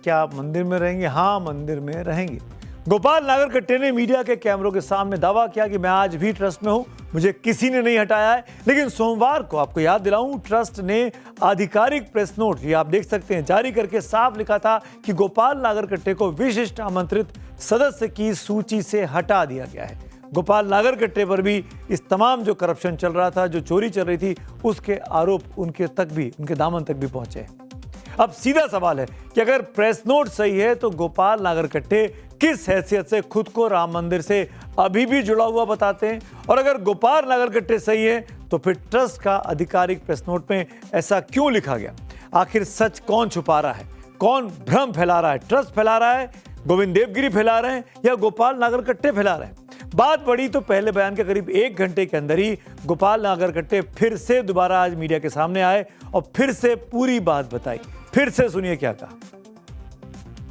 क्या आप मंदिर में रहेंगे? हाँ, मंदिर में रहेंगे। गोपाल नागरकट्टे ने मीडिया के कैमरों के सामने दावा किया कि मैं आज भी ट्रस्ट में हूं, मुझे किसी ने नहीं हटाया है। लेकिन सोमवार को आपको याद दिलाऊं, ट्रस्ट ने आधिकारिक प्रेस नोट, ये आप देख सकते हैं, जारी करके साफ लिखा था कि गोपाल नागरकट्टे को विशिष्ट आमंत्रित सदस्य की सूची से हटा दिया गया है। गोपाल नागरकट्टे पर भी इस तमाम जो करप्शन चल रहा था, जो चोरी चल रही थी, उसके आरोप उनके दामन तक भी पहुंचे हैं। अब सीधा सवाल है कि अगर प्रेस नोट सही है तो गोपाल नागरकट्टे किस हैसियत से खुद को राम मंदिर से अभी भी जुड़ा हुआ बताते हैं? और अगर गोपाल नागरकट्टे सही है तो फिर ट्रस्ट का आधिकारिक प्रेस नोट में ऐसा क्यों लिखा गया? आखिर सच कौन छुपा रहा है? कौन भ्रम फैला रहा है? ट्रस्ट फैला रहा है, गोविंद देवगिरी फैला रहे हैं, या गोपाल नागरकट्टे फैला रहे हैं? बात बढ़ी तो पहले बयान के करीब 1 घंटे के अंदर ही गोपाल नागरकट्टे फिर से दोबारा आज मीडिया के सामने आए और फिर से पूरी बात बताई। फिर से सुनिए क्या कहा।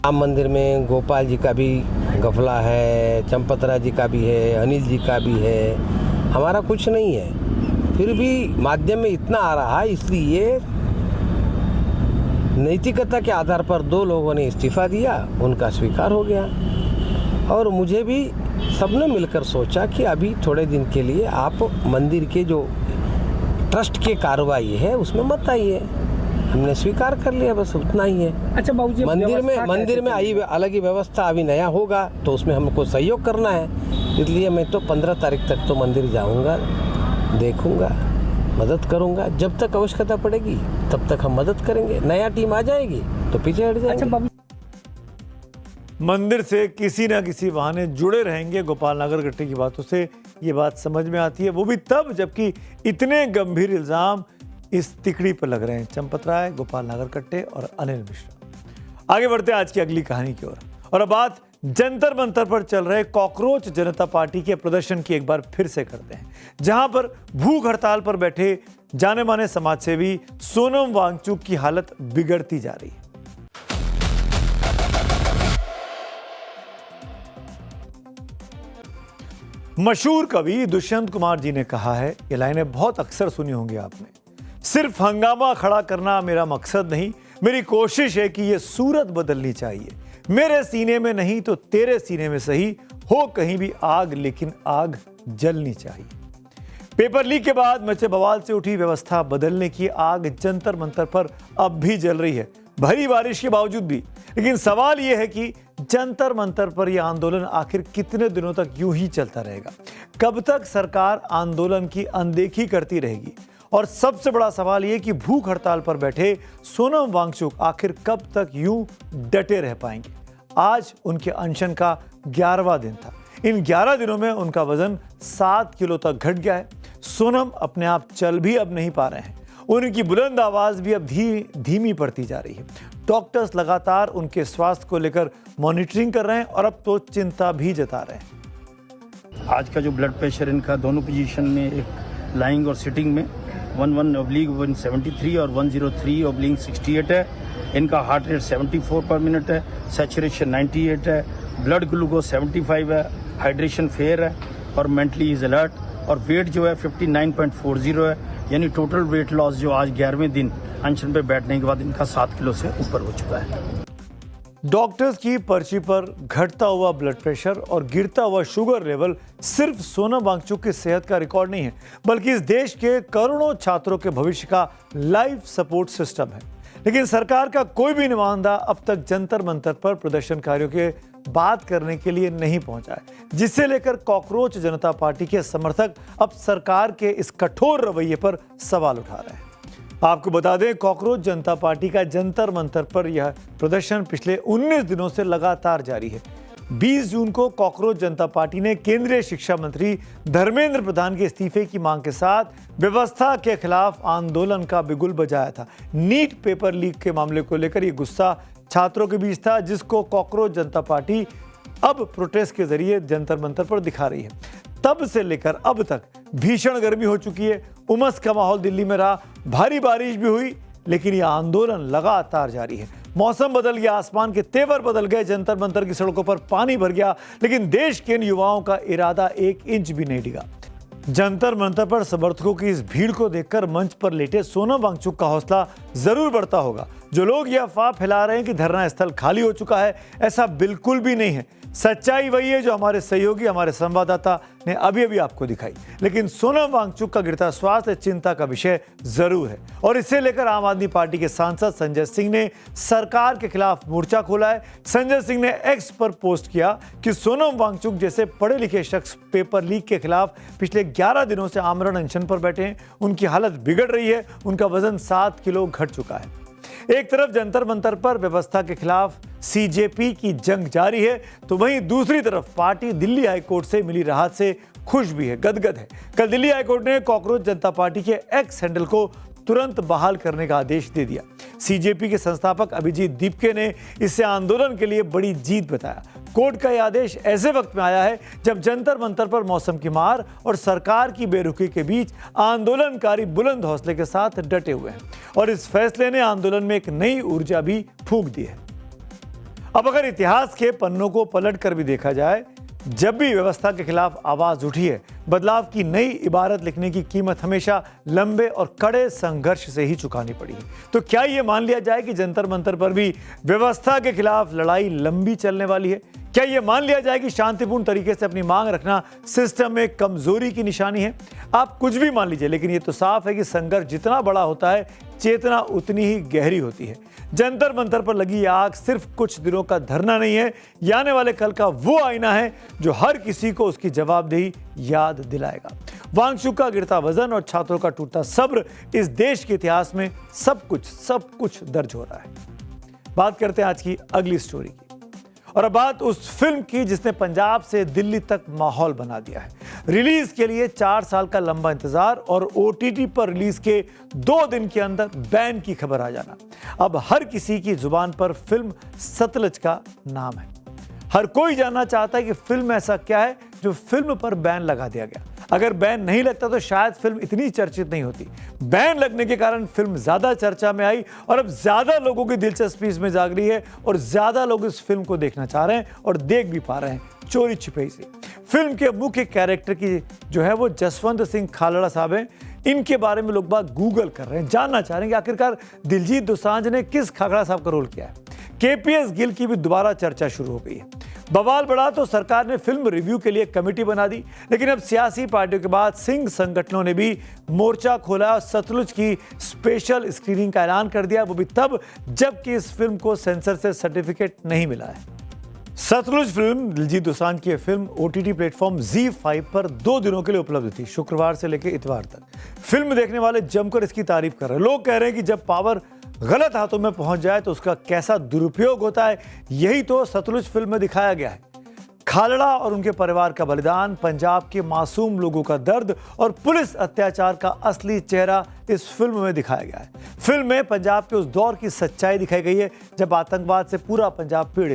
राम मंदिर में गोपाल जी का भी गफला है, चंपतरा जी का भी है, अनिल जी का भी है, हमारा कुछ नहीं है। फिर भी माध्यम में इतना आ रहा है, इसलिए नैतिकता के आधार पर 2 लोगों ने इस्तीफा दिया, उनका स्वीकार हो गया। और मुझे भी सबने मिलकर सोचा कि अभी थोड़े दिन के लिए आप मंदिर के जो ट्रस्ट के कार्रवाई है उसमें मत आइए। हमने स्वीकार कर लिया, बस उतना ही है। अच्छा बाबूजी, मंदिर में आई अलग ही व्यवस्था अभी नया होगा तो उसमें हमको सहयोग करना है, इसलिए मैं तो 15 तारीख तक तो मंदिर जाऊंगा, देखूंगा, मदद करूंगा। जब तक आवश्यकता पड़ेगी तब तक हम मदद करेंगे। नया टीम आ जाएगी तो पीछे हट जाएंगे। अच्छा, मंदिर से किसी ना किसी बहाने जुड़े रहेंगे गोपाल नागरकट्टे की बातों से ये बात समझ में आती है, वो भी तब जबकि इतने गंभीर इल्जाम इस तिकड़ी पर लग रहे हैं, चंपतराय, गोपाल नागरकट्टे और अनिल मिश्रा। आगे बढ़ते हैं आज की अगली कहानी की ओर। और अब बात जंतर मंतर पर चल रहे कॉकरोच जनता पार्टी के प्रदर्शन की एक बार फिर से करते हैं, जहां पर भूख हड़ताल पर बैठे जाने माने समाजसेवी सोनम वांगचुक की हालत बिगड़ती जा रही है। मशहूर कवि दुष्यंत कुमार जी ने कहा है, ये लाइनें बहुत अक्सर सुनी होंगी आपने, सिर्फ हंगामा खड़ा करना मेरा मकसद नहीं, मेरी कोशिश है कि ये सूरत बदलनी चाहिए। मेरे सीने में नहीं तो तेरे सीने में सही, हो कहीं भी आग लेकिन आग जलनी चाहिए। पेपर लीक के बाद मचे बवाल से उठी व्यवस्था बदलने की आग जंतर मंतर पर अब भी जल रही है, भरी बारिश के बावजूद भी। लेकिन सवाल यह है कि जंतर मंतर पर यह आंदोलन आखिर कितने दिनों तक यूं ही चलता रहेगा? कब तक सरकार आंदोलन की अनदेखी करती रहेगी? और सबसे बड़ा सवाल यह कि भूख हड़ताल पर बैठे सोनम वांगचुक आखिर कब तक यूं डटे रह पाएंगे? आज उनके अनशन का 11वां दिन था। इन 11 दिनों में उनका वजन 7 किलो तक घट गया है। सोनम अपने आप चल भी अब नहीं पा रहे हैं, उनकी बुलंद आवाज भी अब धीमी पड़ती जा रही है। डॉक्टर्स लगातार उनके स्वास्थ्य को लेकर मॉनिटरिंग कर रहे हैं और अब तो चिंता भी जता रहे हैं। आज का जो ब्लड प्रेशर इनका दोनों पोजीशन में, एक लाइंग और सिटिंग में 11/173 और 103/68 है। इनका हार्ट रेट 74 पर मिनट है, सैचुरेशन 98 है, ब्लड ग्लूकोज 75 है, हाइड्रेशन फेयर है और मेंटली इज अलर्ट। और वेट जो है 59.40 है, यानी टोटल वेट लॉस जो आज 11वें दिन अनशन पे बैठने के बाद इनका 7 किलो से ऊपर हो चुका है। डॉक्टर्स की पर्ची पर घटता हुआ ब्लड प्रेशर और गिरता हुआ शुगर लेवल सिर्फ सोनम वांगचुक की सेहत का रिकॉर्ड नहीं है, बल्कि इस देश के करोड़ों छात्रों के भविष्य का लाइफ सपोर्ट सिस्टम है। लेकिन सरकार का कोई भी नुमाइंदा अब तक जंतर मंतर पर प्रदर्शनकारियों के बात करने के लिए नहीं पहुंचा है, जिसे लेकर कॉकरोच जनता पार्टी के समर्थक अब सरकार के इस कठोर रवैये पर सवाल उठा रहे हैं। आपको बता दें, कॉकरोच जनता पार्टी का जंतर मंतर पर यह प्रदर्शन पिछले 19 दिनों से लगातार जारी है। 20 जून को कॉकरोच जनता पार्टी ने केंद्रीय शिक्षा मंत्री धर्मेंद्र प्रधान के इस्तीफे की मांग के साथ व्यवस्था के खिलाफ आंदोलन का बिगुल बजाया था। नीट पेपर लीक के मामले को लेकर यह गुस्सा छात्रों के बीच था, जिसको कॉकरोच जनता पार्टी अब प्रोटेस्ट के जरिए जंतर मंतर पर दिखा रही है। तब से लेकर अब तक भीषण गर्मी हो चुकी है, उमस का माहौल दिल्ली में रहा, भारी बारिश भी हुई, लेकिन यह आंदोलन लगातार जारी है। मौसम बदल गया, आसमान के तेवर बदल गए, जंतर मंतर की सड़कों पर पानी भर गया, लेकिन देश के इन युवाओं का इरादा 1 इंच भी नहीं डिगा। जंतर मंतर पर समर्थकों की इस भीड़ को देखकर मंच पर लेटे सोनम वांगचुक का हौसला जरूर बढ़ता होगा। जो लोग ये अफवाह फैला रहे हैं कि धरना स्थल खाली हो चुका है, ऐसा बिल्कुल भी नहीं है। सच्चाई वही है जो हमारे सहयोगी, हमारे संवाददाता ने अभी अभी आपको दिखाई। लेकिन सोनम वांगचुक का गिरता स्वास्थ्य चिंता का विषय जरूर है और इसे लेकर आम आदमी पार्टी के सांसद संजय सिंह ने सरकार के खिलाफ मोर्चा खोला है। संजय सिंह ने एक्स पर पोस्ट किया कि सोनम वांगचुक जैसे पढ़े लिखे शख्स पेपर लीक के खिलाफ पिछले 11 दिनों से आमरण अनशन पर बैठे हैं। उनकी हालत बिगड़ रही है, उनका वजन 7 किलो घट चुका है। एक तरफ जंतर मंतर पर व्यवस्था के खिलाफ सीजेपी की जंग जारी है, तो वहीं दूसरी तरफ पार्टी दिल्ली हाईकोर्ट से मिली राहत से खुश भी है, गदगद है। कल दिल्ली हाईकोर्ट ने कॉकरोच जनता पार्टी के एक्स हैंडल को तुरंत बहाल करने का आदेश दे दिया। सीजेपी के संस्थापक अभिजीत दीपके ने इसे आंदोलन के लिए बड़ी जीत बताया। कोर्ट का यह आदेश ऐसे वक्त में आया है जब जंतर मंतर पर मौसम की मार और सरकार की बेरुखी के बीच आंदोलनकारी बुलंद हौसले के साथ डटे हुए हैं और इस फैसले ने आंदोलन में एक नई ऊर्जा भी फूंक दी है। अब अगर इतिहास के पन्नों को पलट कर भी देखा जाए, जब भी व्यवस्था के खिलाफ आवाज उठी है, बदलाव की नई इबारत लिखने की कीमत हमेशा लंबे और कड़े संघर्ष से ही चुकानी पड़ी है। तो क्या यह मान लिया जाए कि जंतर मंतर पर भी व्यवस्था के खिलाफ लड़ाई लंबी चलने वाली है? क्या यह मान लिया जाए कि शांतिपूर्ण तरीके से अपनी मांग रखना सिस्टम में कमजोरी की निशानी है? आप कुछ भी मान लीजिए, लेकिन यह तो साफ है कि संघर्ष जितना बड़ा होता है, चेतना उतनी ही गहरी होती है। जंतर मंतर पर लगी आग सिर्फ कुछ दिनों का धरना नहीं है, ये आने वाले कल का वो आईना है जो हर किसी को उसकी जवाबदेही याद दिलाएगा। वांगचुक का गिरता वजन और छात्रों का टूटता सब्र, इस देश के इतिहास में सब कुछ दर्ज हो रहा है। बात करते हैं आज की अगली स्टोरी की, और अब बात उस फिल्म की जिसने पंजाब से दिल्ली तक माहौल बना दिया है। रिलीज के लिए 4 साल का लंबा इंतजार और ओटीटी पर रिलीज के 2 दिन के अंदर बैन की खबर आ जाना। अब हर किसी की जुबान पर फिल्म सतलज का नाम है। हर कोई जानना चाहता है कि फिल्म ऐसा क्या है जो फिल्म पर बैन लगा दिया गया। अगर बैन नहीं लगता तो शायद फिल्म इतनी चर्चित नहीं होती। बैन लगने के कारण फिल्म ज्यादा चर्चा में आई और अब ज्यादा लोगों की दिलचस्पी इसमें जाग रही है और ज्यादा लोग इस फिल्म को देखना चाह रहे हैं और देख भी पा रहे हैं चोरी छिपे से। फिल्म के मुख्य कैरेक्टर की जो है वो जसवंत सिंह खालड़ा साहब हैं। इनके बारे में लोग बात गूगल कर रहे हैं, जानना चाह रहे हैं कि आखिरकार दिलजीत दोसांझ ने किस खालड़ा साहब का रोल किया है। केपीएस गिल की भी दोबारा चर्चा शुरू हो गई है। बवाल बढ़ा तो सरकार ने फिल्म रिव्यू के लिए कमेटी बना दी, लेकिन अब सियासी पार्टियों के बाद सिंह संगठनों ने भी मोर्चा खोला और सतलुज की स्पेशल स्क्रीनिंग का ऐलान कर दिया, वो भी तब जबकि इस फिल्म को सेंसर से सर्टिफिकेट नहीं मिला है। सतलुज फिल्म दिलजीत दोसांझ की फिल्म ओटीटी प्लेटफॉर्म ZEE5 पर 2 दिनों के लिए उपलब्ध थी, शुक्रवार से लेकर इतवार तक। फिल्म देखने वाले जमकर इसकी तारीफ कर रहे हैं। लोग कह रहे हैं कि जब पावर गलत हाथों में पहुंच जाए तो उसका कैसा दुरुपयोग होता है, यही तो सतलुज फिल्म में दिखाया गया है। खालड़ा और उनके परिवार का बलिदान, पंजाब के मासूम लोगों का दर्द और पुलिस अत्याचार का असली चेहरा इस फिल्म में दिखाया गया है। फिल्म में पंजाब के उस दौर की सच्चाई दिखाई गई है जब आतंकवाद से पूरा पंजाब पीड़ित